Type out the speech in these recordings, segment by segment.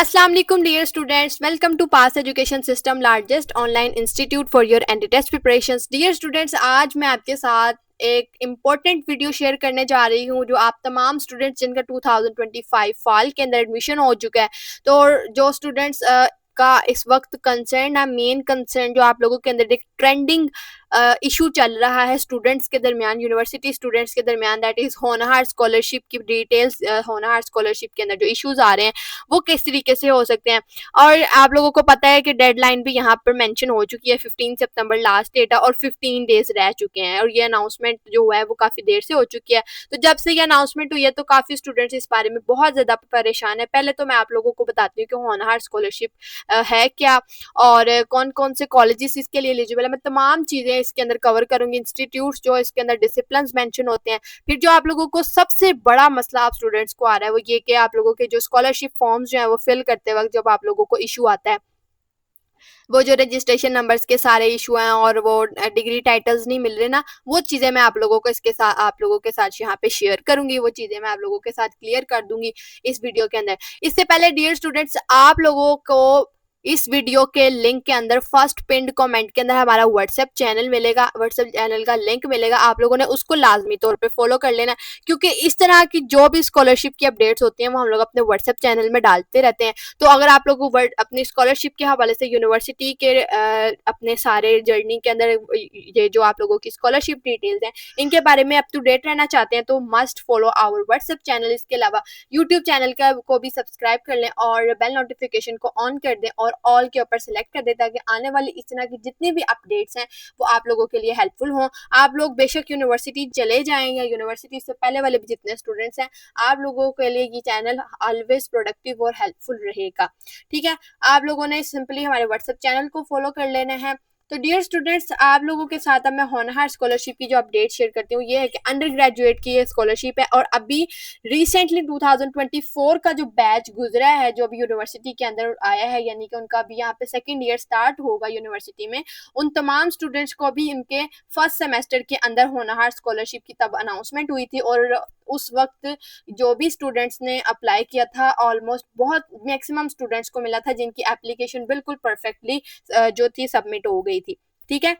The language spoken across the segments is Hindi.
अस्सलाम वालेकुम dear students, welcome to pass education system largest online institute for your entry test preparations. Dear students, आज मैं आपके साथ एक इम्पॉर्टेंट वीडियो शेयर करने जा रही हूँ जो आप तमाम स्टूडेंट्स जिनका 2025 फाल के अंदर एडमिशन हो चुका है, तो जो स्टूडेंट्स का इस वक्त कंसर्न है, मेन कंसर्न जो आप लोगों के अंदर एक ट्रेंडिंग इशू चल रहा है स्टूडेंट्स के दरमियान, यूनिवर्सिटी स्टूडेंट्स के दरमियान, दैट इज़ होनहार स्कॉलरशिप की डिटेल्स। होनहार स्कॉलरशिप के अंदर जो इश्यूज आ रहे हैं वो किस तरीके से हो सकते हैं। और आप लोगों को पता है कि डेडलाइन भी यहाँ पर मेंशन हो चुकी है, 15 सितंबर लास्ट डेट है और 15 डेज रह चुके हैं और ये अनाउंसमेंट जो हुआ है वो काफ़ी देर से हो चुकी है। तो जब से ये अनाउंसमेंट हुई है तो काफ़ी स्टूडेंट्स इस बारे में बहुत ज़्यादा परेशान है। पहले तो मैं आप लोगों को बताती हूँ कि होनहार स्कॉलरशिप है क्या और कौन कौन से कॉलेजेस इसके लिए एलिजिबल है। मैं तमाम चीज़ें इसके अंदर कवर करूंगी, इंस्टीट्यूट्स जो इसके अंदर डिसिप्लिन मेंशन होते हैं। फिर जो आप लोगों को सबसे बड़ा मसला आप स्टूडेंट्स को आ रहा है वो ये कि आप लोगों के जो स्कॉलरशिप फॉर्म्स जो है वो फिल करते वक्त जब आप लोगों को इशू आता है, वो जो रजिस्ट्रेशन नंबर्स के सारे इशू हैं और वो डिग्री टाइटल्स नहीं मिल रहे ना, वो चीज़ें मैं आप लोगों को इसके साथ आप लोगों के साथ यहाँ पे शेयर करूंगी। वो चीज़ें मैं आप लोगों के साथ क्लियर कर दूंगी इस वीडियो के अंदर। इससे पहले डियर स्टूडेंट्स, आप लोगों को इस वीडियो के लिंक के अंदर फर्स्ट पिंड कमेंट के अंदर हमारा व्हाट्सएप चैनल मिलेगा, व्हाट्सएप चैनल का लिंक मिलेगा। आप लोगों ने उसको लाजमी तौर पे फॉलो कर लेना, क्योंकि इस तरह की जो भी स्कॉलरशिप की अपडेट्स होती हैं वो हम लोग अपने व्हाट्सएप चैनल में डालते रहते हैं। तो अगर आप लोग अपनी स्कॉलरशिप के हवाले से यूनिवर्सिटी के अपने सारे जर्नी के अंदर ये जो आप लोगों की स्कॉलरशिप डिटेल्स हैं इनके बारे में अप टू डेट रहना चाहते हैं तो must follow our WhatsApp channel. इसके अलावा यूट्यूब चैनल का को भी सब्सक्राइब कर लें और बेल नोटिफिकेशन को ऑन कर दें और ऑल के ऊपर सेलेक्ट कर दें, ताकि आने वाली इस तरह की जितनी भी अपडेट्स हैं वो आप लोगों के लिए हेल्पफुल हों। आप लोग बेशक यूनिवर्सिटी चले जाएं या यूनिवर्सिटी से पहले वाले भी जितने स्टूडेंट्स हैं, आप लोगों के लिए ये चैनल ऑलवेज प्रोडक्टिव और हेल्पफुल रहेगा। ठीक है, आप लोगों ने सिंपली हमारे व्हाट्सएप चैनल को फॉलो कर लेना है। तो डियर स्टूडेंट्स, आप लोगों के साथ अब मैं होनहार स्कॉलरशिप की जो अपडेट शेयर करती हूँ ये है कि अंडर ग्रेजुएट की ये स्कॉलरशिप है और अभी रिसेंटली 2024 का जो बैच गुजरा है जो अभी यूनिवर्सिटी के अंदर आया है, यानी कि उनका अभी यहाँ पे सेकेंड ईयर स्टार्ट होगा यूनिवर्सिटी में, उन तमाम स्टूडेंट्स को अभी इनके फर्स्ट सेमेस्टर के अंदर होनहार स्कॉलरशिप की तब अनाउंसमेंट हुई थी और उस वक्त जो भी स्टूडेंट्स ने अप्लाई किया था ऑलमोस्ट बहुत मैक्सिमम स्टूडेंट्स को मिला था जिनकी एप्लीकेशन बिल्कुल परफेक्टली जो थी सबमिट हो गई थी। ठीक है,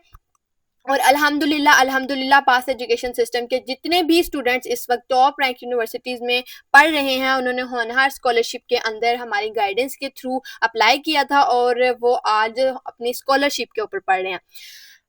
और अल्हम्दुलिल्लाह अल्हम्दुलिल्लाह पास एजुकेशन सिस्टम के जितने भी स्टूडेंट्स इस वक्त टॉप रैंक यूनिवर्सिटीज़ में पढ़ रहे हैं उन्होंने होनहार स्कॉलरशिप के अंदर हमारी गाइडेंस के थ्रू अप्लाई किया था और वो आज अपनी स्कॉलरशिप के ऊपर पढ़ रहे हैं।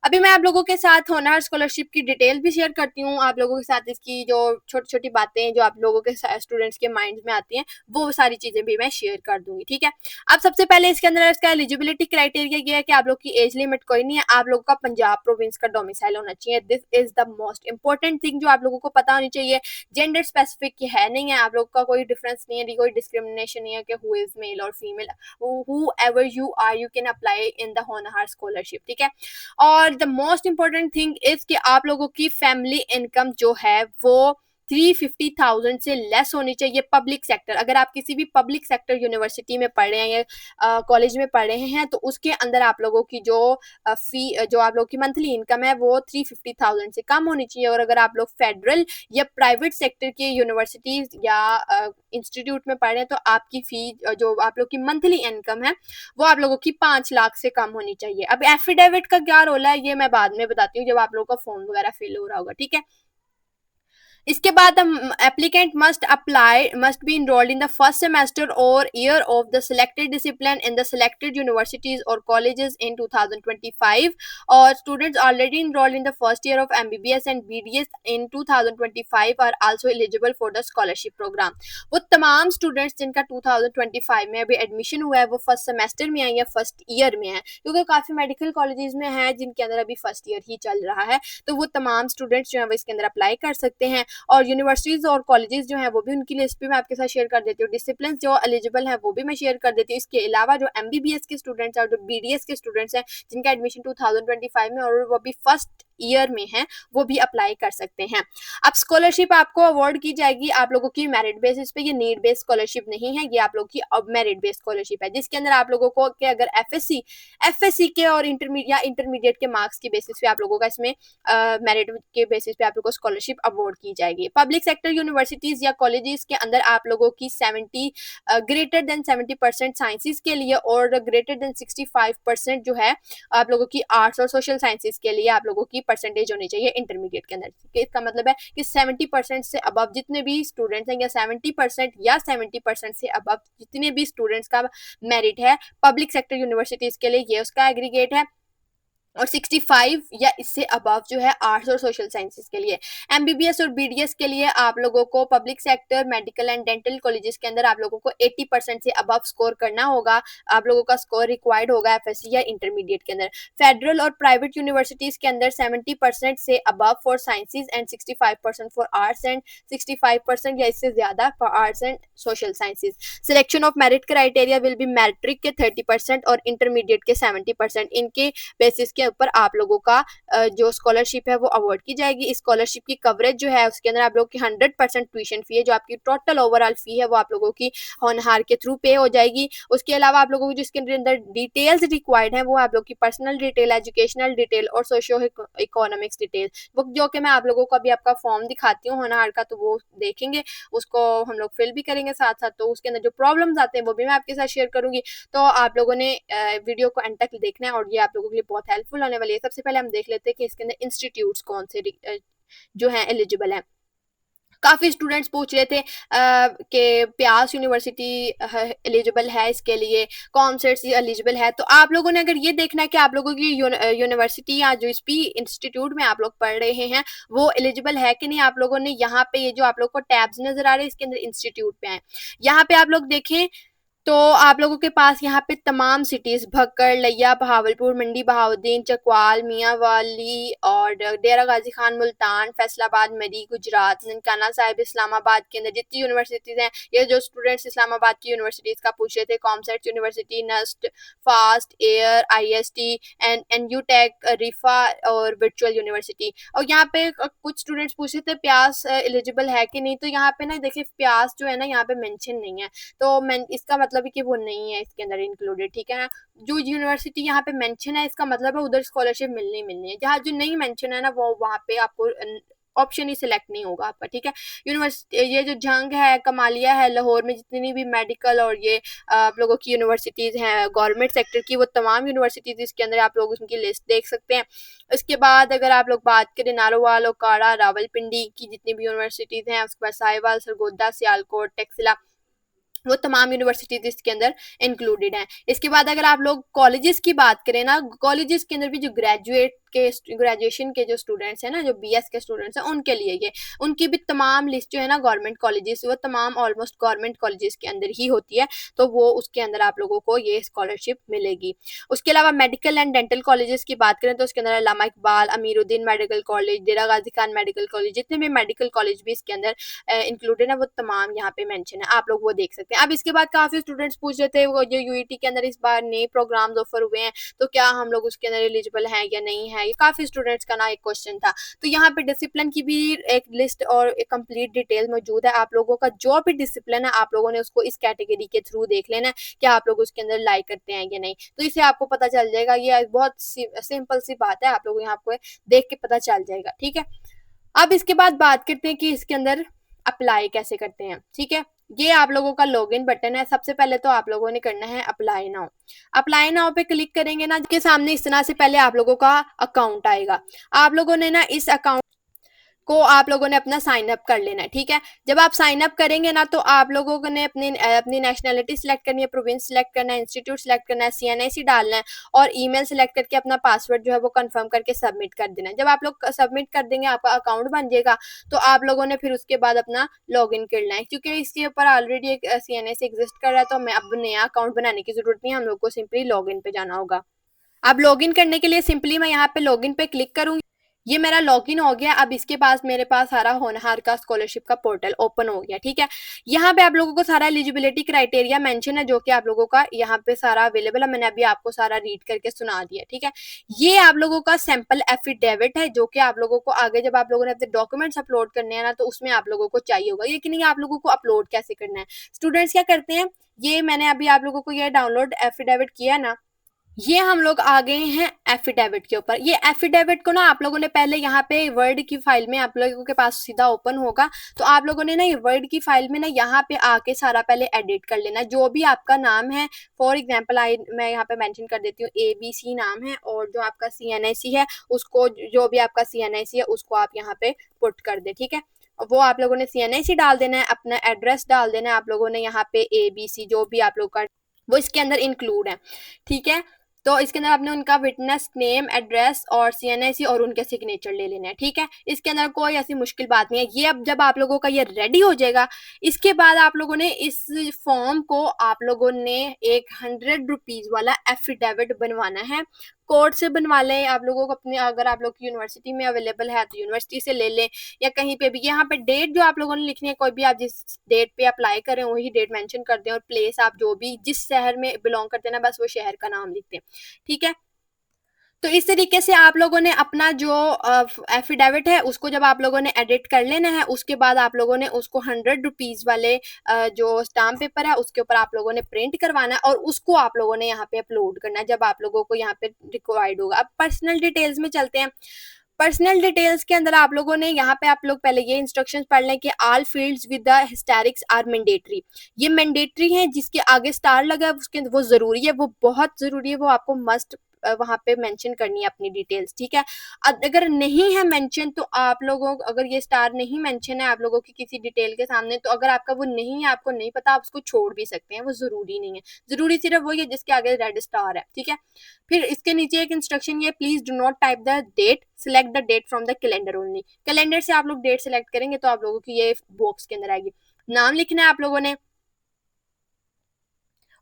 अभी मैं आप लोगों के साथ होनहार स्कॉलरशिप की डिटेल भी शेयर करती हूँ, आप लोगों के साथ इसकी जो छोटी छोटी बातें जो आप लोगों के स्टूडेंट्स के माइंड में आती हैं वो सारी चीज़ें भी मैं शेयर कर दूंगी। ठीक है, अब सबसे पहले इसके अंदर इसका एलिजिबिलिटी क्राइटेरिया ये है कि आप लोग की एज लिमिट कोई नहीं है, आप लोगों का पंजाब प्रोविंस का डोमिसाइल होना चाहिए। This is the most important thing जो आप लोगों को पता होनी चाहिए। जेंडर स्पेसिफिक है नहीं है, आप लोग का कोई डिफरेंस नहीं है, कोई डिस्क्रिमिनेशन नहीं है कि हु इज मेल और female, whoever you are you can apply in the Honhaar scholarship. ठीक है, और the most important thing is कि आप लोगों की फैमिली इनकम जो है वो 350,000 से लेस होनी चाहिए पब्लिक सेक्टर। अगर आप किसी भी पब्लिक सेक्टर यूनिवर्सिटी में पढ़ रहे हैं या कॉलेज में पढ़ रहे हैं तो उसके अंदर आप लोगों की जो फी जो आप लोगों की मंथली इनकम है वो 350,000 से कम होनी चाहिए। और अगर आप लोग फेडरल या प्राइवेट सेक्टर की यूनिवर्सिटीज या इंस्टीट्यूट में पढ़ रहे हैं तो आपकी फी जो आप लोग की मंथली इनकम है वो आप लोगों की 5 लाख से कम होनी चाहिए। अब एफिडेविट का क्या रोल है ये मैं बाद में बताती हूँ जब आप लोगों का फॉर्म वगैरह फिल हो रहा होगा। ठीक है, इसके बाद applicant must be enrolled in the first semester और year of the selected discipline in the selected universities और कॉलेजेस इन 2025 और students already enrolled in the first year of MBBS and BDS in 2025 are also eligible for the scholarship programme. वो तमाम स्टूडेंट्स जिनका 2025 में अभी एडमिशन हुआ है वो फर्स्ट सेमेस्टर में है या फर्स्ट ईयर में है, क्योंकि काफ़ी मेडिकल कॉलेजेस में है जिनके अंदर अभी फर्स्ट ईयर ही चल रहा है, तो वो तमाम स्टूडेंट्स जो है वो इसके अंदर अप्लाई कर सकते हैं। और यूनिवर्सिटीज़ और कॉलेजेस जो हैं वो भी उनकी लिस्ट भी मैं आपके साथ शेयर कर देती हूँ, डिसिप्लिन जो एलिजिबल हैं वो भी मैं शेयर कर देती हूँ। इसके अलावा जो एमबीबीएस के स्टूडेंट्स हैं और जो बीडीएस के स्टूडेंट्स हैं जिनका एडमिशन 2025 में और वो भी फर्स्ट ईयर में हैं वो भी अप्लाई कर सकते हैं। अब स्कॉलरशिप आपको अवार्ड की जाएगी आप लोगों की मेरिट बेसिस पे, ये नीड बेस्ड स्कॉलरशिप नहीं है, ये आप लोगों की अब मेरिट बेस्ड स्कॉलरशिप है, जिसके अंदर आप लोगों को कि अगर एफएससी के और इंटरमीडिएट के मार्क्स की बेसिस पे आप लोगों का इसमें मेरिट के बेसिस पे आप लोगों को स्कॉलरशिप अवार्ड की जाएगी। पब्लिक सेक्टर यूनिवर्सिटीज या कॉलेजेस के अंदर आप लोगों की 70 ग्रेटर देन 70% साइंसेज के लिए और ग्रेटर देन 65% जो है आप लोगों की आर्ट्स और सोशल साइंसेज के लिए आप लोगों की परसेंटेज होनी चाहिए इंटरमीडिएट के अंदर। इसका मतलब है कि 70% से अबव जितने भी स्टूडेंट्स हैं या 70% या 70% से अबव जितने भी स्टूडेंट्स का मेरिट है पब्लिक सेक्टर यूनिवर्सिटीज के लिए ये उसका एग्रीगेट है, और 65 या इससे अबव जो है आर्ट्स और सोशल साइंसेज के लिए। एमबीबीएस और बीडीएस के लिए आप लोगों को public sector medical and dental colleges के अंदर आप लोगों को 80% से अबव स्कोर करना होगा, आप लोगों का स्कोर रिक्वायर्ड होगा एफएससी या इंटरमीडिएट के अंदर। फेडरल और प्राइवेट यूनिवर्सिटीज के अंदर 70% से above for sciences and 65% for arts and 65% या इससे ज्यादा for arts and social sciences. Selection of merit criteria will be matric के 30% और इंटरमीडिएट के 70%, इनके बेसिस के ऊपर आप लोगों का जो स्कॉलरशिप है वो अवार्ड की जाएगी। स्कॉलरशिप की कवरेज जो है उसके अंदर आप लोगों की 100% ट्यूशन फी है, जो आपकी टोटल ओवरऑल फी है वो आप लोगों की होनहार के थ्रू पे हो जाएगी। उसके अलावा आप लोगों को जिसके अंदर डिटेल्स रिक्वायर्ड है वो आप लोग की पर्सनल डिटेल, एजुकेशनल डिटेल और सोशो इकोनॉमिक्स डिटेल, वो जो कि मैं आप लोगों को अभी आपका फॉर्म दिखाती हूँ होनहार का, तो वो देखेंगे, उसको हम लोग फिल भी करेंगे साथ साथ। तो उसके अंदर जो प्रॉब्लम्स आते हैं वो भी मैं आपके साथ शेयर करूंगी, तो आप लोगों ने वीडियो को एंड तक देखना है और ये आप लोगों के लिए बहुत हेल्पफुल होने वाली है। सबसे पहले हम देख लेते हैं कि इसके अंदर इंस्टीट्यूट्स कौन से जो हैं एलिजिबल हैं। काफ़ी स्टूडेंट्स पूछ रहे थे कि प्यास यूनिवर्सिटी एलिजिबल है इसके लिए, कॉमसेट्स एलिजिबल है, तो आप लोगों ने अगर ये देखना है कि आप लोगों की यूनिवर्सिटी या जो इस भी इंस्टीट्यूट में आप लोग पढ़ रहे हैं वो एलिजिबल है कि नहीं, आप लोगों ने यहाँ पे ये जो आप लोग को टैब्स नजर आ रहे हैं इसके अंदर इंस्टीट्यूट पे आए, यहाँ पे आप लोग देखें तो आप लोगों के पास यहाँ पे तमाम सिटीज़ भक्कड़, लिया, बहावलपुर, मंडी बहाउद्दीन, चकवाल, मियांवाली और डेरा गाजी खान, मुल्तान, फैसलाबाद, मरी, गुजरात, ननकाना साहिब, इस्लामाबाद के अंदर जितनी यूनिवर्सिटीज़ हैं, ये जो स्टूडेंट्स इस्लामाबाद की यूनिवर्सिटीज़ का पूछ रहे थे, COMSATS university, NUST, FAST, Air, IST and UTech, Riphah और वर्चुअल यूनिवर्सिटी। और यहाँ पे कुछ स्टूडेंट्स पूछ रहे थे प्यास एलिजिबल है कि नहीं, तो यहाँ पे ना देखिए प्यास जो है ना यहाँ पे मेंशन नहीं है, तो मैं इसका मतलब है कि वो नहीं है इसके अंदर इंक्लूडेड, ठीक है ना। जो यूनिवर्सिटी यहाँ पे मेंशन है इसका मतलब है उधर स्कॉलरशिप मिलनी है, जहाँ जो नहीं मेंशन है ना वो वहाँ पे आपको ऑप्शन ही सिलेक्ट नहीं होगा आपका, ठीक है। यूनिवर्सिटी ये जो जंग है, कमालिया है, लाहौर में जितनी भी मेडिकल और ये आप लोगों की यूनिवर्सिटीज़ हैं गवर्नमेंट सेक्टर की, वो तमाम यूनिवर्सिटीज़ इसके अंदर आप लोग उनकी लिस्ट देख सकते हैं। इसके बाद अगर आप लोग बात करें नारोवाल, ओकाड़ा, रावलपिंडी की जितनी भी यूनिवर्सिटीज़ हैं, उसके बाद साहिवाल, सरगोदा, सियालकोट, टेक्सिला, वो तमाम यूनिवर्सिटीज इसके अंदर इंक्लूडेड हैं। इसके बाद अगर आप लोग कॉलेजेस की बात करें ना, कॉलेजेस के अंदर भी जो ग्रेजुएशन के जो स्टूडेंट्स हैं ना, जो बीएस के स्टूडेंट्स हैं उनके लिए ये उनकी भी तमाम लिस्ट जो है ना गवर्नमेंट कॉलेजेस, वो तमाम ऑलमोस्ट गवर्नमेंट कॉलेजेस के अंदर ही होती है, तो वो उसके अंदर आप लोगों को ये स्कॉलरशिप मिलेगी। उसके अलावा मेडिकल एंड डेंटल कॉलेजेस की बात करें तो उसके अंदर अल्लामा इकबाल, अमीरुद्दीन मेडिकल कॉलेज, डेरा गाजी खान मेडिकल कॉलेज, जितने भी मेडिकल कॉलेज भी इसके अंदर इंक्लूडेड है वो तमाम यहाँ पे मेंशन है, आप लोग वो देख सकते हैं। अब इसके बाद काफ़ी स्टूडेंट्स पूछ रहे थे वो जो यूईटी के अंदर इस बार नए प्रोग्राम्स ऑफर हुए हैं तो क्या हम लोग उसके अंदर एलिजिबल हैं या नहीं है, ये काफ़ी स्टूडेंट्स का ना एक क्वेश्चन था। तो यहाँ पे डिसिप्लिन की भी एक लिस्ट और एक कंप्लीट डिटेल मौजूद है, आप लोगों का जो भी डिसिप्लिन है आप लोगों ने उसको इस कैटेगरी के थ्रू देख लेना है कि आप लोग उसके अंदर लाइक करते हैं या नहीं, तो इससे आपको पता चल जाएगा। ये बहुत सिंपल सी बात है, आप लोग यहाँ पे देख के पता चल जाएगा, ठीक है। अब इसके बाद बात करते हैं कि इसके अंदर अप्लाई कैसे करते हैं, ठीक है। ये आप लोगों का लॉगिन बटन है, सबसे पहले तो आप लोगों ने करना है अप्लाई नाउ। अप्लाई नाउ पे क्लिक करेंगे ना, के सामने इस तरह से पहले आप लोगों का अकाउंट आएगा, आप लोगों ने ना इस अकाउंट को आप लोगों ने अपना साइन अप कर लेना है, ठीक है। जब आप साइन अप करेंगे ना तो आप लोगों ने अपनी नेशनलिटी सिलेक्ट करनी है, प्रोविंस सिलेक्ट करना है, इंस्टीट्यूट सिलेक्ट करना है, सीएनआईसी डालना है और ईमेल सिलेक्ट करके अपना पासवर्ड जो है वो कंफर्म करके सबमिट कर देना है। जब आप लोग सबमिट कर देंगे आपका अकाउंट बन जाएगा, तो आप लोगों ने फिर उसके बाद अपना लॉग इन करना है, क्योंकि इसके ऊपर ऑलरेडी एक सीएनआईसी एग्जिस्ट कर रहा है, तो हमें अब नया अकाउंट बनाने की जरूरत नहीं है, हम लोग को सिंपली लॉग इन पे जाना होगा। अब लॉग इन करने के लिए सिंपली मैं यहाँ पे लॉग इन पे क्लिक करूंगी। ये मेरा लॉगिन हो गया। अब इसके पास मेरे पास सारा होनहार का स्कॉलरशिप का पोर्टल ओपन हो गया, ठीक है। यहाँ पे आप लोगों को सारा एलिजिबिलिटी क्राइटेरिया मेंशन है, जो कि आप लोगों का यहाँ पे सारा अवेलेबल है। मैंने अभी आपको सारा रीड करके सुना दिया, ठीक है। ये आप लोगों का सैंपल एफिडेविट है, जो कि आप लोगों को आगे जब आप लोगों ने अपने डॉक्यूमेंट्स अपलोड करने हैं ना, तो उसमें आप लोगों को चाहिए होगा। लेकिन ये आप लोगों को अपलोड कैसे करना है, स्टूडेंट्स क्या करते हैं, ये मैंने अभी आप लोगों को ये डाउनलोड एफिडेविट किया ना, ये हम लोग आ गए हैं एफिडेविट के ऊपर। ये एफिडेविट को ना आप लोगों ने पहले यहाँ पे वर्ड की फाइल में आप लोगों के पास सीधा ओपन होगा, तो आप लोगों ने ना ये वर्ड की फाइल में ना यहाँ पे आके सारा पहले एडिट कर लेना। जो भी आपका नाम है, फॉर एग्जाम्पल मैं यहाँ पे मेंशन कर देती हूँ ABC नाम है, और जो आपका CNIC है उसको, जो भी आपका CNIC है उसको आप यहाँ पे पुट कर दे, ठीक है। वो आप लोगों ने CNIC डाल देना है, अपना एड्रेस डाल देना है आप लोगों ने यहाँ पे ABC जो भी आप लोग का वो इसके अंदर इंक्लूड है, ठीक है। तो इसके अंदर आपने उनका विटनेस नेम, एड्रेस और CNIC और उनके सिग्नेचर ले लेना है, ठीक है। इसके अंदर कोई ऐसी मुश्किल बात नहीं है। ये अब जब आप लोगों का ये रेडी हो जाएगा, इसके बाद आप लोगों ने इस फॉर्म को आप लोगों ने एक 100 रुपीज वाला एफिडेविट बनवाना है। कोर्ट से बनवा लें आप लोगों को अपने, अगर आप लोग की यूनिवर्सिटी में अवेलेबल है तो यूनिवर्सिटी से ले लें, या कहीं पे भी। यहाँ पे डेट जो आप लोगों ने लिखनी है, कोई भी आप जिस डेट पे अप्लाई करें वही डेट मेंशन कर दें, और प्लेस आप जो भी जिस शहर में बिलोंग करते हैं ना, बस वो शहर का नाम लिख दें, ठीक है। तो इस तरीके से आप लोगों ने अपना जो एफिडेविट है उसको जब आप लोगों ने एडिट कर लेना है, उसके बाद आप लोगों ने उसको 100 रुपीज वाले जो स्टाम्प पेपर है उसके ऊपर आप लोगों ने प्रिंट करवाना है, और उसको आप लोगों ने यहाँ पे अपलोड करना है जब आप लोगों को यहाँ पे रिक्वायर्ड होगा। अब पर्सनल डिटेल्स में चलते हैं। पर्सनल डिटेल्स के अंदर आप लोगों ने यहाँ पे आप लोग पहले ये इंस्ट्रक्शंस पढ़ लें कि all fields with the asterisks are mandatory. ये मैंडेटरी है, जिसके आगे स्टार लगा है उसके वो जरूरी है, वो बहुत जरूरी है, वो आपको मस्ट वहां पे मेंशन करनी है अपनी डिटेल्स, ठीक है। अगर नहीं है मेंशन तो आप लोगों, अगर ये स्टार नहीं मेंशन है आप लोगों की किसी डिटेल के सामने, तो अगर आपका वो नहीं है, आपको नहीं पता, आप उसको छोड़ भी सकते हैं, वो जरूरी नहीं है। जरूरी सिर्फ वही है जिसके आगे रेड स्टार है, ठीक है। फिर इसके नीचे एक इंस्ट्रक्शन ये, please do not type the date, select the date from the calendar only. Calendar से आप लोग डेट सिलेक्ट करेंगे तो आप लोगों की ये बॉक्स के अंदर आएगी। नाम लिखना है आप लोगों ने,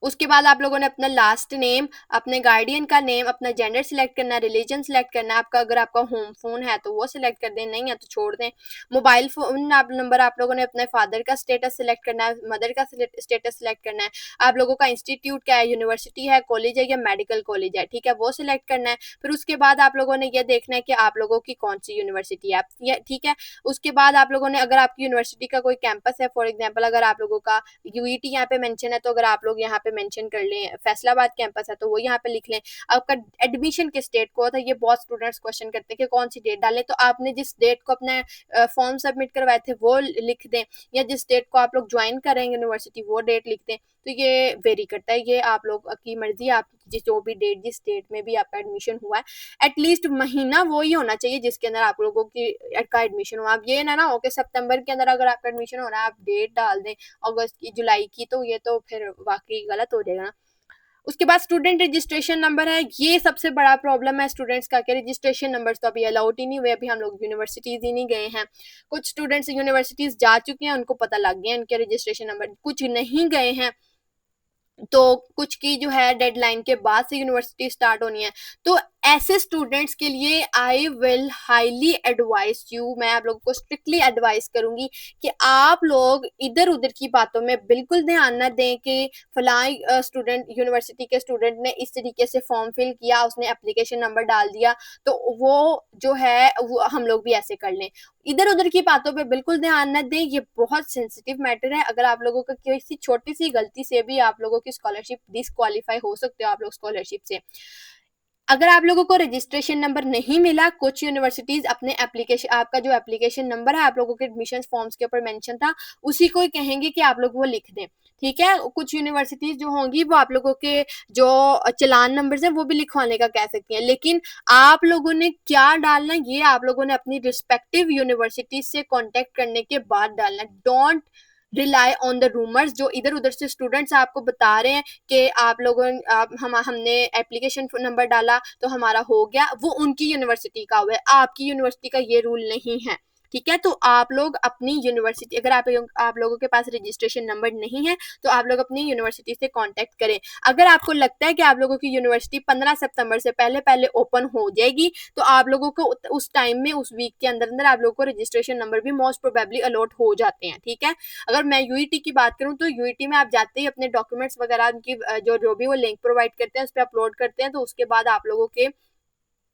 उसके बाद आप लोगों ने अपना लास्ट नेम, अपने गार्डियन का नेम, अपना जेंडर सिलेक्ट करना है, रिलीजन सिलेक्ट करना है आपका, अगर आपका होम फोन है तो वो सिलेक्ट कर दें, नहीं है तो छोड़ दें। मोबाइल फोन आप नंबर आप लोगों ने अपने फादर का स्टेटस सिलेक्ट करना है, मदर का स्टेटस सिलेक्ट करना है, आप लोगों का इंस्टीट्यूट क्या है, यूनिवर्सिटी है, कॉलेज है या मेडिकल कॉलेज है, ठीक है, वो सिलेक्ट करना है। फिर उसके बाद आप लोगों ने ये देखना है कि आप लोगों की कौन सी यूनिवर्सिटी है, ठीक है। उसके बाद आप लोगों ने, अगर आपकी यूनिवर्सिटी का कोई कैंपस है, फॉर एग्जाम्पल अगर आप लोगों का UET यहाँ पे मेंशन है, तो अगर आप लोग यहाँ पे मेंशन कर लें फैसलाबाद कैंपस है तो वो यहाँ पे लिख लें। आपका एडमिशन किस डेट को होता है, ये बहुत स्टूडेंट्स क्वेश्चन करते हैं कि कौन सी डेट डालें, तो आपने जिस डेट को अपने फॉर्म सबमिट करवाए थे वो लिख दें, या जिस डेट को आप लोग ज्वाइन करेंगे यूनिवर्सिटी वो डेट लिख दें। तो ये वेरी करता है, ये आप लोग की मर्जी है, आप जिस जो भी डेट जिस डेट में भी आपका एडमिशन हुआ है, एटलीस्ट महीना वो ही होना चाहिए जिसके अंदर आप लोगों की का एडमिशन हुआ। आप ये ना हो कि सितंबर के अंदर अगर आपका एडमिशन हो रहा है आप डेट डाल दें अगस्त की, जुलाई की, तो ये तो फिर वाकई गलत हो जाएगा ना। उसके बाद स्टूडेंट रजिस्ट्रेशन नंबर है, ये सबसे बड़ा प्रॉब्लम है स्टूडेंट्स का, कि रजिस्ट्रेशन नंबर तो अभी अलाउड ही नहीं हुए, अभी हम लोग यूनिवर्सिटीज ही नहीं गए हैं। कुछ स्टूडेंट्स यूनिवर्सिटीज जा चुके हैं, उनको पता लग गया इनके रजिस्ट्रेशन नंबर, कुछ नहीं गए हैं, तो कुछ की जो है डेडलाइन के बाद से यूनिवर्सिटी स्टार्ट होनी है। तो ऐसे स्टूडेंट्स के लिए I will highly advice you, मैं आप लोगों को स्ट्रिक्टली एडवाइस करूंगी कि आप लोग इधर उधर की बातों में बिल्कुल ध्यान न दें कि फलां स्टूडेंट, यूनिवर्सिटी के स्टूडेंट ने इस तरीके से फॉर्म फिल किया, उसने एप्लीकेशन नंबर डाल दिया, तो वो जो है वो हम लोग भी ऐसे कर लें। इधर उधर की बातों पे बिल्कुल ध्यान न दें, ये बहुत सेंसिटिव मैटर है। अगर आप लोगों का किसी छोटी सी गलती से भी आप लोगों की स्कॉलरशिप डिसक्वालीफाई हो सकते हो आप लोग स्कॉलरशिप से। अगर आप लोगों को रजिस्ट्रेशन नंबर नहीं मिला, कुछ यूनिवर्सिटीज अपने एप्लीकेशन, आपका जो एप्लीकेशन नंबर है आप लोगों के एडमिशन फॉर्म्स के ऊपर मेंशन था, उसी को ही कहेंगे कि आप लोग वो लिख दें, ठीक है। कुछ यूनिवर्सिटीज जो होंगी वो आप लोगों के जो चलान नंबर है वो भी लिखवाने का कह सकती हैं, लेकिन आप लोगों ने क्या डालना ये आप लोगों ने अपनी रिस्पेक्टिव यूनिवर्सिटीज से कॉन्टेक्ट करने के बाद डालना। Don't rely on the rumours, जो इधर उधर से स्टूडेंट्स आपको बता रहे हैं कि आप लोगों हमने एप्लीकेशन नंबर डाला तो हमारा हो गया, वो उनकी यूनिवर्सिटी का हुआ है, आपकी यूनिवर्सिटी का ये रूल नहीं है, ठीक है। तो आप लोग अपनी यूनिवर्सिटी, अगर आप लोगों के पास रजिस्ट्रेशन नंबर नहीं है तो आप लोग अपनी यूनिवर्सिटी से कांटेक्ट करें। अगर आपको लगता है कि आप लोगों की यूनिवर्सिटी 15 सितंबर से पहले पहले ओपन हो जाएगी तो आप लोगों को उस टाइम में, उस वीक के अंदर अंदर आप लोगों को रजिस्ट्रेशन नंबर भी मोस्ट प्रोबेबली अलॉट हो जाते हैं। ठीक है। अगर मैं यूईटी की बात करूं तो यूईटी में आप जाते ही अपने डॉक्यूमेंट्स वगैरह उनकी जो भी वो लिंक प्रोवाइड करते हैं उस पर अपलोड करते हैं, तो उसके बाद आप लोगों के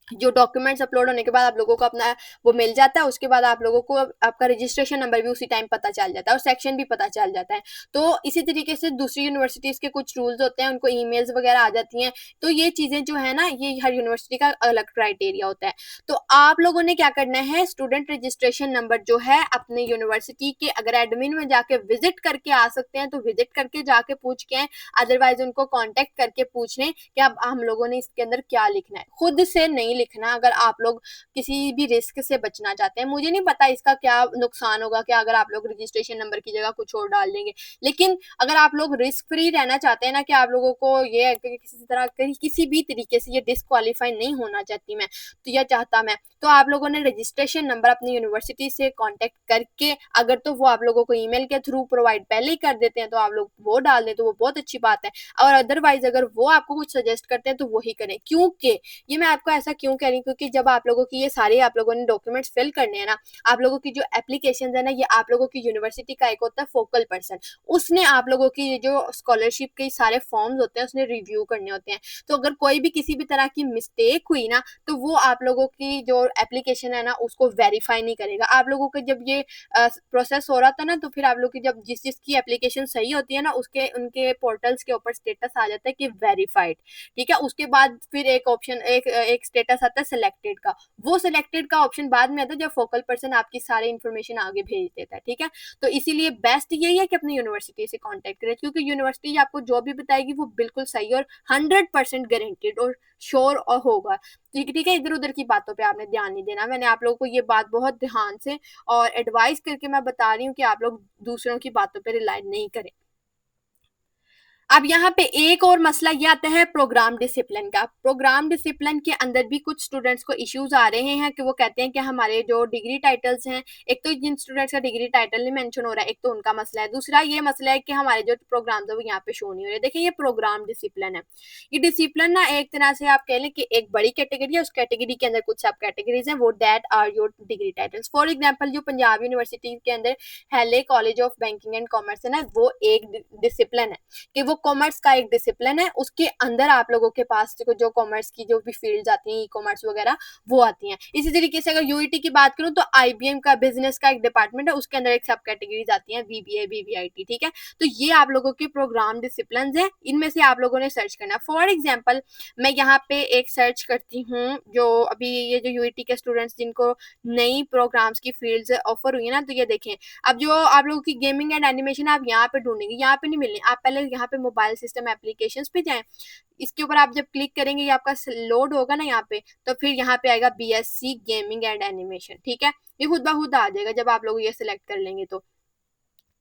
जो डॉक्यूमेंट्स अपलोड होने के बाद आप लोगों को अपना वो मिल जाता है। उसके बाद आप लोगों को आपका रजिस्ट्रेशन नंबर भी उसी टाइम पता चल जाता है और सेक्शन भी पता चल जाता है। तो इसी तरीके से दूसरी यूनिवर्सिटीज़ के कुछ रूल्स होते हैं, उनको ईमेल्स वगैरह आ जाती हैं। तो ये चीज़ें जो है ना, ये हर यूनिवर्सिटी का अलग क्राइटेरिया होता है। तो आप लोगों ने क्या करना है, स्टूडेंट रजिस्ट्रेशन नंबर जो है अपने यूनिवर्सिटी के, अगर एडमिन में जाके विजिट करके आ सकते हैं तो विजिट करके जाके पूछ के आए, अदरवाइज उनको कॉन्टेक्ट करके पूछ लें कि अब हम लोगों ने इसके अंदर क्या लिखना है। खुद से नहीं लिखना अगर आप लोग किसी भी रिस्क से बचना चाहते हैं। मुझे नहीं पता इसका क्या नुकसान होगा कि अगर आप लोग रजिस्ट्रेशन नंबर की जगह कुछ और डाल देंगे, लेकिन अगर आप लोग रिस्क फ्री रहना चाहते हैं ना, कि आप लोगों को ये है कि किसी तरह किसी भी तरीके से ये डिसक्वालीफाई नहीं होना चाहती मैं, तो यह चाहता मैं, तो आप लोगों ने रजिस्ट्रेशन नंबर अपनी यूनिवर्सिटी से कांटेक्ट करके, अगर तो वो आप लोगों को ईमेल के थ्रू प्रोवाइड पहले ही कर देते हैं तो आप लोग वो डाल दें तो वो बहुत अच्छी बात है। और अदरवाइज अगर वो आपको कुछ सजेस्ट करते हैं तो वही करें। क्योंकि ये मैं आपको ऐसा क्यों कह रही हूँ, क्योंकि जब आप लोगों की ये सारे आप लोगों ने डॉक्यूमेंट्स फिल करने हैं ना, आप लोगों की जो एप्लीकेशन है ना, ये आप लोगों की यूनिवर्सिटी का एक होता है फोकल पर्सन, उसने आप लोगों की ये जो स्कॉलरशिप के सारे फॉर्म्स होते हैं उसने रिव्यू करने होते हैं। तो अगर कोई भी किसी भी तरह की मिस्टेक हुई ना तो वो आप लोगों की जो एप्लीकेशन है ना उसको वेरीफाई नहीं करेगा। आप लोगों का जब ये प्रोसेस हो रहा था ना, तो फिर आप लोग की जब जिस जिसकी एप्लीकेशन सही होती है ना, उसके उनके पोर्टल्स के ऊपर स्टेटस आ जाता है कि वेरीफाइड। ठीक है। उसके बाद फिर एक ऑप्शन, एक स्टेटस आता है सिलेक्टेड का। वो सिलेक्टेड का ऑप्शन बाद में आता है जब फोकल पर्सन आपकी सारी इन्फॉर्मेशन आगे भेज देता है। ठीक है। तो इसीलिए बेस्ट यही है कि अपनी यूनिवर्सिटी से कांटेक्ट करें, क्योंकि यूनिवर्सिटी आपको जो भी बताएगी वो बिल्कुल सही और 100% गारंटेड और श्योर और होगा। ठीक है। इधर उधर की बातों पे आपने ध्यान नहीं देना। मैंने आप लोगों को ये बात बहुत ध्यान से और एडवाइस करके मैं बता रही हूँ कि आप लोग दूसरों की बातों पे रिलाई नहीं करें। अब यहाँ पे एक और मसला ये आता है प्रोग्राम डिसिप्लिन का। प्रोग्राम डिसिप्लिन के अंदर भी कुछ स्टूडेंट्स को इश्यूज आ रहे हैं कि वो कहते हैं कि हमारे जो डिग्री टाइटल्स हैं, एक तो जिन स्टूडेंट्स का डिग्री टाइटल नहीं मेंशन हो रहा है, एक तो उनका मसला है। दूसरा ये मसला है कि हमारे जो प्रोग्राम्स है वो यहाँ पे शो नहीं हो रहे। देखिए, ये प्रोग्राम डिसिप्लिन है। ये डिसिप्लिन ना एक तरह से आप कह लें कि एक बड़ी कैटेगरी है, उस कैटेगरी के अंदर कुछ सब कैटेगरीज हैं, वो that are your degree titles. For example, जो पंजाब यूनिवर्सिटी के अंदर Hailey college of banking and commerce है ना, वो एक डिसिप्लिन है कि वो कॉमर्स का एक डिसिप्लिन है। उसके अंदर आप लोगों के पास जो कॉमर्स की जो भी फील्ड्स आती हैं, ई कॉमर्स वगैरह, वो आती हैं। इसी तरीके से अगर यूईटी की बात करूं तो आईबीएम का बिजनेस का एक डिपार्टमेंट है, उसके अंदर एक सब कैटेगरीज आती हैं, बीबीए, बीबीआईटी। ठीक है। तो ये आप लोगों के प्रोग्राम डिसिप्लिन है, इनमें से आप लोगों ने सर्च करना। फॉर एग्जाम्पल, मैं यहाँ पे एक सर्च करती हूँ, जो अभी ये जो यूईटी के स्टूडेंट्स जिनको नई प्रोग्राम्स की फील्ड्स ऑफर हुई है ना, तो ये देखें। अब जो आप लोगों की गेमिंग एंड एनिमेशन आप यहाँ पे ढूंढेंगे, यहाँ पे नहीं मिलनी। आप पहले यहाँ पे मोबाइल सिस्टम एप्लीकेशंस पे जाएं। इसके ऊपर आप जब क्लिक करेंगे, ये आपका लोड होगा ना यहाँ पे, तो फिर यहाँ पे आएगा बीएससी गेमिंग एंड एनिमेशन। ठीक है। ये खुद ब खुद आ जाएगा जब आप लोग ये सिलेक्ट कर लेंगे। तो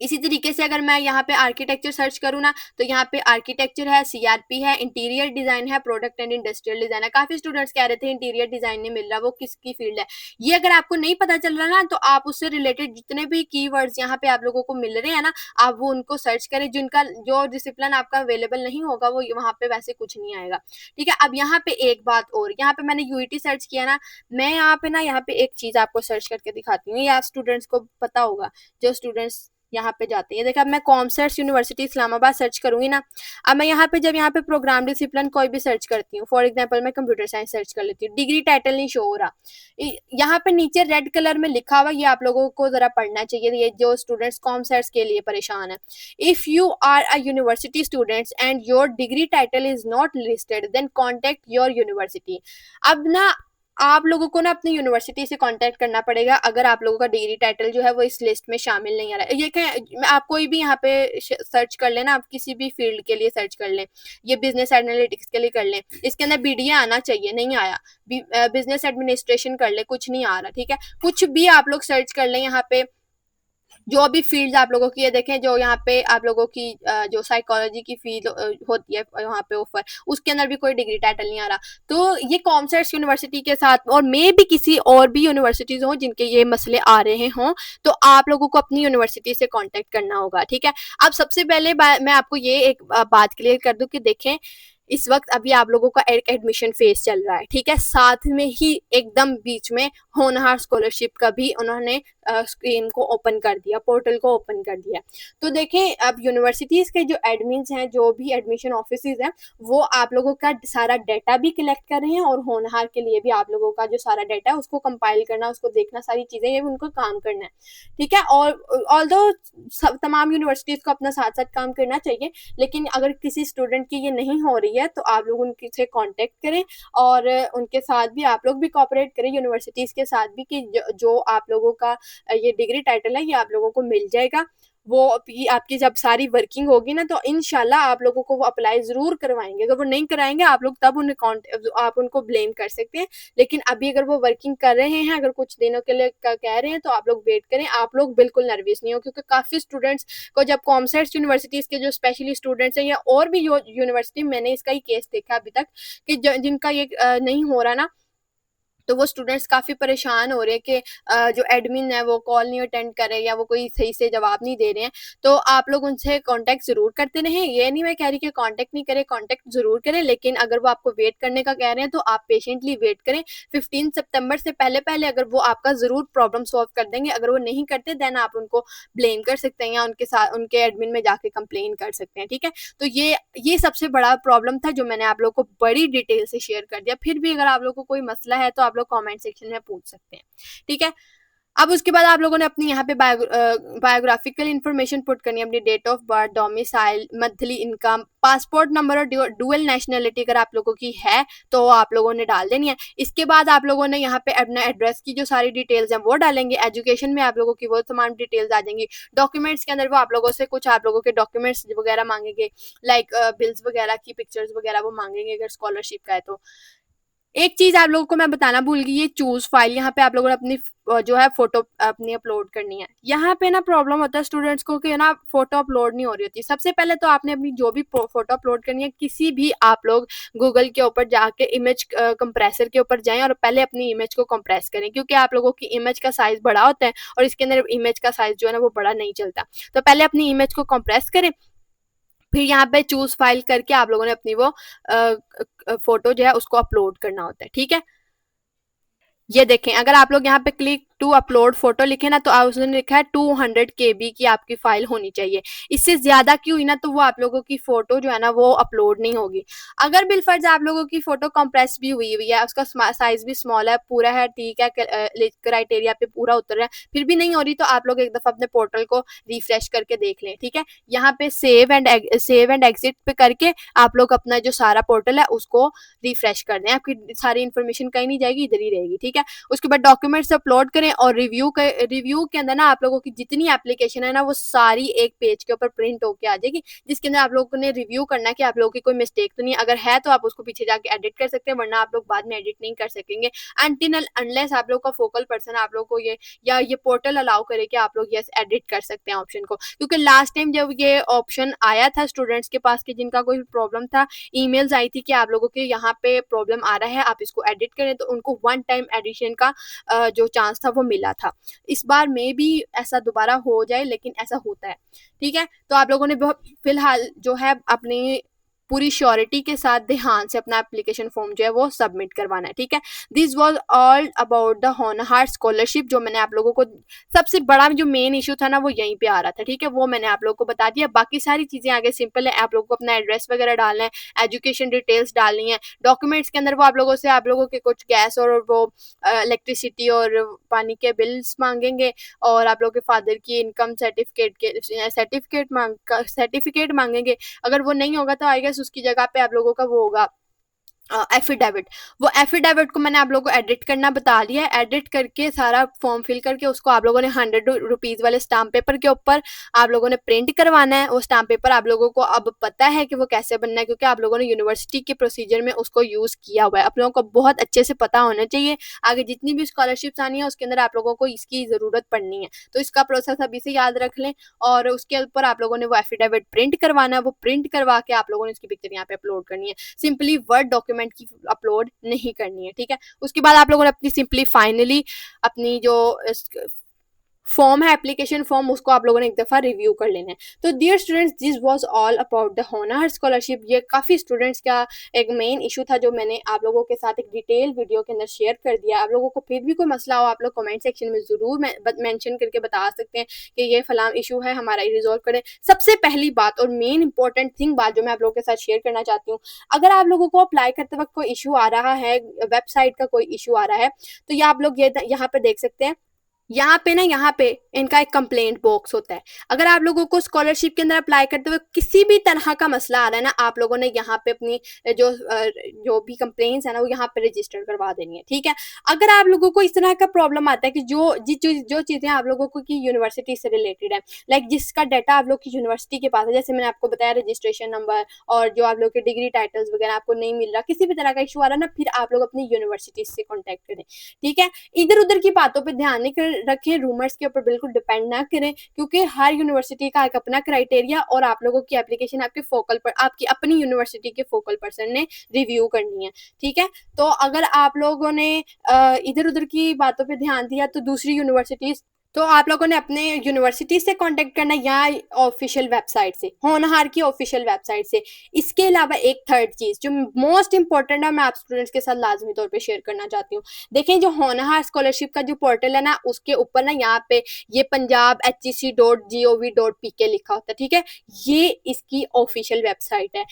इसी तरीके से अगर मैं यहाँ पे आर्किटेक्चर सर्च करूँ ना, तो यहाँ पे आर्किटेक्चर है, सीआरपी है, इंटीरियर डिजाइन है, प्रोडक्ट एंड इंडस्ट्रियल डिजाइन है। काफी स्टूडेंट्स कह रहे थे इंटीरियर डिजाइन नहीं मिल रहा, वो किसकी फील्ड है। ये अगर आपको नहीं पता चल रहा ना, तो आप उससे रिलेटेड जितने भी कीवर्ड्स यहाँ पे आप लोगों को मिल रहे हैं ना, आप वो उनको सर्च करें। जिनका जो डिसिप्लिन आपका अवेलेबल नहीं होगा वो वहाँ पे वैसे कुछ नहीं आएगा। ठीक है। अब यहाँ पे एक बात और, यहाँ पे मैंने यूईटी सर्च किया ना, मैं यहाँ पे एक चीज आपको सर्च करके दिखाती हूँ, ये आप स्टूडेंट्स को पता होगा, जो स्टूडेंट्स यहाँ पे जाते हैं। देखा, अब मैं कॉमसर्स यूनिवर्सिटी इस्लामाबाद सर्च करूंगी ना, अब मैं यहाँ पे जब यहाँ पे प्रोग्राम डिसिप्लिन कोई भी सर्च करती हूँ, फॉर एग्जांपल मैं कंप्यूटर साइंस सर्च कर लेती हूँ, डिग्री टाइटल नहीं शो हो रहा। यहाँ पे नीचे रेड कलर में लिखा हुआ, ये आप लोगों को जरा पढ़ना चाहिए, ये जो स्टूडेंट्स कॉमसर्स के लिए परेशान है। If you are a university students and your degree title is not listed, then contact your university. अब ना आप लोगों को ना अपनी यूनिवर्सिटी से कांटेक्ट करना पड़ेगा अगर आप लोगों का डिग्री टाइटल जो है वो इस लिस्ट में शामिल नहीं आ रहा है। ये क्या, आप कोई भी यहाँ पे सर्च कर लेना, आप किसी भी फील्ड के लिए सर्च कर लें, ये बिजनेस एनालिटिक्स के लिए कर लें, इसके अंदर बीडीए आना चाहिए, नहीं आया। बिजनेस एडमिनिस्ट्रेशन कर ले, कुछ नहीं आ रहा। ठीक है। कुछ भी आप लोग सर्च कर लें यहाँ पे, जो भी फ़ील्ड्स आप लोगों की ये देखें, जो यहाँ पे आप लोगों की जो साइकोलॉजी की फ़ील्ड होती है वहाँ पे ऑफ़र, उसके अंदर भी कोई डिग्री टाइटल नहीं आ रहा। तो ये कॉमसर्स यूनिवर्सिटी के साथ और मे बी किसी और भी यूनिवर्सिटीज़ हों जिनके ये मसले आ रहे हों, तो आप लोगों को अपनी यूनिवर्सिटी से कॉन्टैक्ट करना होगा, ठीक है? अब सबसे पहले मैं आपको ये एक बात क्लियर कर दूँ कि देखें, इस वक़्त अभी आप लोगों का एक एडमिशन फ़ेज़ चल रहा है, ठीक है? साथ में ही एकदम बीच में होनहार स्कॉलरशिप का भी उन्होंने स्क्रीन को ओपन कर दिया, पोर्टल को ओपन कर दिया। तो देखें, अब यूनिवर्सिटीज़ के जो एडमिन्स हैं, जो भी एडमिशन ऑफिसेज़ हैं, वो आप लोगों का सारा डाटा भी कलेक्ट कर रहे हैं और होनहार के लिए भी आप लोगों का जो सारा डाटा है उसको कंपाइल करना, उसको देखना, सारी चीज़ें ये उनको काम करना है, ठीक है? और ऑल्दो तमाम यूनिवर्सिटीज़ को अपना साथ-साथ काम करना चाहिए, लेकिन अगर किसी स्टूडेंट की ये नहीं हो रही है, तो आप लोग उनसे कॉन्टैक्ट करें और उनके साथ भी आप लोग भी कोऑपरेट करें यूनिवर्सिटीज़ के साथ भी कि जो आप लोगों का ये डिग्री टाइटल है ये आप लोगों को मिल जाएगा। वो भी आपकी जब सारी वर्किंग होगी ना, तो इंशाल्लाह आप लोगों को वो अप्लाई ज़रूर करवाएँगे। अगर वो नहीं कराएँगे आप लोग तब उन्हें आप उनको ब्लेम कर सकते हैं। लेकिन अभी अगर वो वर्किंग कर रहे हैं, अगर कुछ दिनों के लिए क कह रहे हैं, तो आप लोग वेट करें। आप लोग बिल्कुल नर्वस नहीं हो, क्योंकि काफ़ी स्टूडेंट्स को जब कॉमर्स यूनिवर्सिटीज़ के जो स्पेशली स्टूडेंट्स हैं या और भी यो यूनिवर्सिटी, मैंने इसका ही केस देखा अभी तक कि ज जिनका ये नहीं हो रहा ना, तो वो स्टूडेंट्स काफ़ी परेशान हो रहे हैं कि जो एडमिन है वो कॉल नहीं अटेंड कर रहे या वो कोई सही से जवाब नहीं दे रहे हैं। तो आप लोग उनसे कॉन्टैक्ट ज़रूर करते रहें। ये नहीं मैं कह रही कि कॉन्टैक्ट नहीं करें, कॉन्टैक्ट ज़रूर करें, लेकिन अगर वो आपको वेट करने का कह रहे हैं तो आप पेशेंटली वेट करें। 15 सितंबर से पहले-पहले अगर वो आपका ज़रूर प्रॉब्लम सॉल्व कर देंगे। अगर वो नहीं करते देन आप उनको ब्लेम कर सकते हैं या उनके एडमिन में जाके कंप्लेन कर सकते हैं, ठीक है? तो ये सबसे बड़ा प्रॉब्लम था जो मैंने आप लोगों को बड़ी डिटेल से शेयर कर दिया। फिर भी अगर आप लोगों को कोई मसला है तो आप लोग कमेंट सेक्शन में पूछ सकते हैं, ठीक है? अब उसके बाद आप लोगों ने अपनी यहाँ पे बायोग्राफिकल इन्फॉर्मेशन पुट करनी है, अपनी date of birth, domicile, monthly income, passport number और डुअल नेशनलिटी अगर आप लोगों की है तो आप लोगों ने डाल देनी है। इसके बाद आप लोगों ने यहाँ पे अपना एड्रेस की जो सारी डिटेल्स हैं वो डालेंगे। एजुकेशन में आप लोगों की वो तमाम डिटेल्स आ जाएंगी। डॉक्यूमेंट्स के अंदर वो आप लोगों से कुछ आप लोगों के डॉक्यूमेंट्स वगैरह मांगेंगे, लाइक बिल्स वगैरह की पिक्चर्स वगैरह वो मांगेंगे अगर स्कॉलरशिप का है तो। एक चीज़ आप लोगों को मैं बताना भूल गई, ये चूज़ फाइल यहाँ पे आप लोगों ने अपनी जो है फ़ोटो अपनी अपलोड करनी है। यहाँ पे ना प्रॉब्लम होता है स्टूडेंट्स को कि ना फ़ोटो अपलोड नहीं हो रही होती। सबसे पहले तो आपने अपनी जो भी फ़ोटो अपलोड करनी है, किसी भी आप लोग गूगल के ऊपर जाके इमेज कंप्रेसर के ऊपर जाएँ और पहले अपनी इमेज को कंप्रेस करें, क्योंकि आप लोगों की इमेज का साइज़ बड़ा होता है और इसके अंदर इमेज का साइज़ जो है ना वो बड़ा नहीं चलता। तो पहले अपनी इमेज को कंप्रेस करें, फिर यहाँ पे चूज़ फाइल करके आप लोगों ने अपनी वो फ़ोटो जो है उसको अपलोड करना होता है, ठीक है? ये देखें, अगर आप लोग यहाँ पे क्लिक टू अपलोड फोटो लिखे ना, तो उसने लिखा है 200 KB की आपकी फाइल होनी चाहिए। इससे ज़्यादा की हुई ना तो वो आप लोगों की फ़ोटो जो है ना वो अपलोड नहीं होगी। अगर बिलफर्ज आप लोगों की फ़ोटो कंप्रेस भी हुई है, उसका साइज़ भी स्मॉल है, पूरा है, ठीक है, क्राइटेरिया पे पूरा उतर रहा है, फिर भी नहीं हो रही, तो आप लोग एक दफ़ा अपने पोर्टल को रिफ्रेश करके देख लें, ठीक है? यहाँ पे सेव एंड एग्जिट पे करके आप लोग अपना जो सारा पोर्टल है उसको रिफ्रेश कर दें। आपकी सारी इन्फॉर्मेशन कहीं नहीं जाएगी, इधर ही रहेगी, ठीक है? उसके बाद डॉक्यूमेंट्स अपलोड करें और रिव्यू के अंदर ना आप लोगों की जितनी एप्लीकेशन है ना वो सारी एक पेज के ऊपर प्रिंट होके आ जाएगी, जिसके अंदर आप लोगों ने रिव्यू करना है कि आप लोगों की कोई मिस्टेक तो नहीं है। अगर है तो आप उसको पीछे जाके एडिट कर सकते हैं, वरना आप लोग बाद में एडिट नहीं कर सकेंगे अनटिल अनलेस आप लोग का फोकल पर्सन आप लोग को ये पोर्टल अलाउ करे कि आप लोग यस एडिट कर सकते हैं ऑप्शन को। क्योंकि लास्ट टाइम जब ये ऑप्शन आया था स्टूडेंट्स के पास कि जिनका कोई प्रॉब्लम था, ईमेल्स आई थी कि आप लोगों के यहाँ पे प्रॉब्लम आ रहा है, आप इसको एडिट करें, तो उनको वन टाइम एडिशन का जो चांस था वो मिला था। इस बार में भी ऐसा दोबारा हो जाए, लेकिन ऐसा होता है, ठीक है? तो आप लोगों ने बहुत फिलहाल जो है अपनी पूरी श्योरिटी के साथ ध्यान से अपना एप्लीकेशन फॉर्म जो है वो सबमिट करवाना है, ठीक है? This was all about the Honhaar scholarship, जो मैंने आप लोगों को सबसे बड़ा जो मेन इशू था ना वो यहीं पे आ रहा था, ठीक है? वो मैंने आप लोगों को बता दिया। बाकी सारी चीज़ें आगे सिंपल है, आप लोगों को अपना एड्रेस वगैरह डालना है, एजुकेशन डिटेल्स डालनी है, डॉक्यूमेंट्स के अंदर वो आप लोगों से आप लोगों के कुछ गैस और वो इलेक्ट्रिसिटी और पानी के बिल्स मांगेंगे और आप लोगों के फादर की इनकम सर्टिफिकेट मांगेंगे। अगर वो नहीं होगा तो आई गेस उसकी जगह पे आप लोगों का वो होगा एफिडेविट, वो एफिडेविट को मैंने आप लोगों को एडिट करना बता दिया है। एडिट करके सारा फॉर्म फिल करके उसको आप लोगों ने 100 रुपीज़ वाले स्टाम्प पेपर के ऊपर आप लोगों ने प्रिंट करवाना है। वो स्टाम्प पेपर आप लोगों को अब पता है कि वो कैसे बनना है, क्योंकि आप लोगों ने यूनिवर्सिटी के प्रोसीजर में उसको यूज़ किया हुआ है। आप लोगों को बहुत अच्छे से पता होना चाहिए, आगे जितनी भी स्कॉलरशिप्स आनी है उसके अंदर आप लोगों को इसकी ज़रूरत पड़नी है। तो इसका प्रोसेस अभी से याद रख लें, और उसके ऊपर आप लोगों ने वो एफिडेविट प्रिंट करवाना है। वो प्रिंट करवा के आप लोगों ने इसकी पिक्चर यहाँ पे अपलोड करनी है। सिंपली वर्ड डॉक्यूमेंट की अपलोड नहीं करनी है, ठीक है। उसके बाद आप लोगों ने अपनी सिंपली फाइनली अपनी जो फॉर्म है, एप्लीकेशन फॉर्म, उसको आप लोगों ने एक दफ़ा रिव्यू कर लेना है। तो dear students, this was all about the Honhaar scholarship. ये काफ़ी स्टूडेंट्स का एक मेन इशू था जो मैंने आप लोगों के साथ एक डिटेल वीडियो के अंदर शेयर कर दिया। आप लोगों को फिर भी कोई मसला हो, आप लोग कमेंट सेक्शन में ज़रूर मेंशन करके बता सकते हैं कि ये फलां इशू है, हमारा रिजॉल्व करें। सबसे पहली बात और मेन इंपॉर्टेंट थिंग बात जो मैं आप लोगों के साथ शेयर करना चाहती हूँ, अगर आप लोगों को अप्लाई करते वक्त कोई इशू आ रहा है, वेबसाइट का कोई इशू आ रहा है, तो ये आप लोग ये यहाँ पे देख सकते हैं। यहाँ पे ना, यहाँ पे इनका एक कंप्लेंट बॉक्स होता है। अगर आप लोगों को स्कॉलरशिप के अंदर अप्लाई करते हुए किसी भी तरह का मसला आ रहा है ना, आप लोगों ने यहाँ पे अपनी जो भी कंप्लेंट्स है ना, वो यहाँ पे रजिस्टर करवा देनी है, ठीक है। अगर आप लोगों को इस तरह का प्रॉब्लम आता है कि जो चीज़ें आप लोगों को की यूनिवर्सिटी से रिलेटेड है, लाइक जिसका डाटा आप लोग की यूनिवर्सिटी के पास है, जैसे मैंने आपको बताया रजिस्ट्रेशन नंबर और जो आप लोग के डिग्री टाइटल्स वगैरह आपको नहीं मिल रहा, किसी भी तरह का इशू आ रहा है ना, फिर आप लोग अपनी यूनिवर्सिटी से कॉन्टैक्ट करें, ठीक है। इधर उधर की बातों पे ध्यान नहीं रखें, रूमर्स के ऊपर बिल्कुल डिपेंड ना करें, क्योंकि हर यूनिवर्सिटी का एक अपना क्राइटेरिया और आप लोगों की एप्लीकेशन आपकी अपनी यूनिवर्सिटी के फोकल पर्सन ने रिव्यू करनी है, ठीक है। तो अगर आप लोगों ने इधर उधर की बातों पे ध्यान दिया तो दूसरी यूनिवर्सिटीज, तो आप लोगों ने अपने यूनिवर्सिटी से कांटेक्ट करना या ऑफिशियल वेबसाइट से, होनहार की ऑफिशियल वेबसाइट से। इसके अलावा एक थर्ड चीज़ जो मोस्ट इंपॉर्टेंट है, मैं आप स्टूडेंट्स के साथ लाजमी तौर पे शेयर करना चाहती हूँ। देखें, जो होनहार स्कॉलरशिप का जो पोर्टल है ना, उसके ऊपर ना यहाँ पे ये punjab.hec.gov.pk लिखा होता है, ठीक है। ये इसकी ऑफिशियल वेबसाइट है।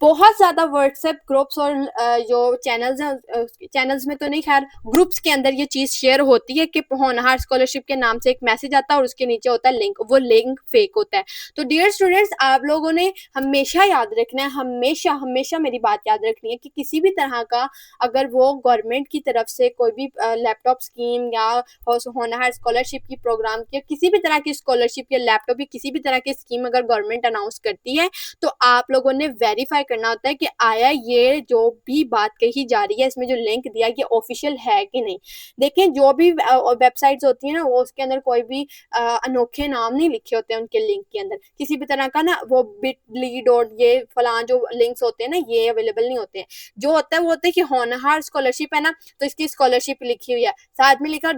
बहुत ज़्यादा व्हाट्सएप ग्रुप्स और जो चैनल्स हैं, चैनल्स में तो नहीं, खैर ग्रुप्स के अंदर ये चीज़ शेयर होती है कि होनहार स्कॉलरशिप के नाम से एक मैसेज आता है और उसके नीचे होता है लिंक, वो लिंक फेक होता है। तो डियर स्टूडेंट्स, आप लोगों ने हमेशा याद रखना है, हमेशा हमेशा मेरी बात याद रखनी है कि किसी भी तरह का अगर वो गवर्नमेंट की तरफ से कोई भी लैपटॉप स्कीम या होनहार स्कॉलरशिप की प्रोग्राम की, किसी भी तरह की स्कॉलरशिप या लैपटॉप या किसी भी तरह की स्कीम अगर गवर्नमेंट अनाउंस करती है, तो आप लोगों ने वेरीफाई करना होता है कि आया ये जो भी बात कही जा रही है, इसमें जो लिंक दिया ये ऑफिशियल है कि नहीं। देखें, जो भी वेबसाइट्स होती है ना, वो उसके अंदर कोई भी अनोखे नाम नहीं लिखे होते हैं उनके लिंक के अंदर, किसी भी तरह का ना वो बिटली डॉट ये फलां जो लिंक्स होते हैं ना, ये अवेलेबल नहीं होते हैं। जो होता है वो होता है कि होनहार स्कॉलरशिप है ना, तो इसकी स्कॉलरशिप लिखी हुई है, साथ में लिखा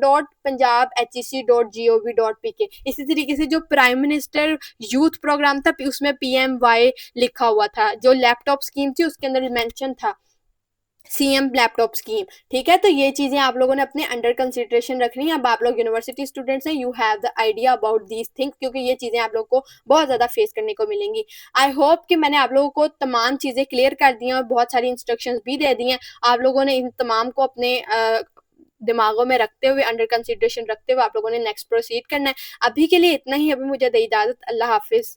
.punjab.hec.gov.pk। इसी तरीके से जो प्राइम मिनिस्टर यूथ प्रोग्राम था, उसमें PMY लिखा हुआ था, जो लैपटॉप स्कीम थी उसके अंदर मेंशन था CM लैपटॉप स्कीम, ठीक है। तो ये चीज़ें आप लोगों ने अपने अंडर कंसिडरेशन रखनी है। अब आप लोग यूनिवर्सिटी स्टूडेंट्स हैं, you have the idea about these things, क्योंकि ये चीज़ें आप लोग को बहुत ज़्यादा फेस करने को मिलेंगी। आई होप कि मैंने आप लोगों को तमाम चीज़ें क्लियर कर दी हैं और बहुत सारी इंस्ट्रक्शंस भी दे दी हैं। आप लोगों ने इन तमाम को अपने दिमागों में रखते हुए, अंडर कंसिडरेशन रखते हुए आप लोगों ने नेक्स्ट प्रोसीड करना है। अभी के लिए इतना ही, अभी मुझे दे इजाज़त। अल्लाह हाफिज़।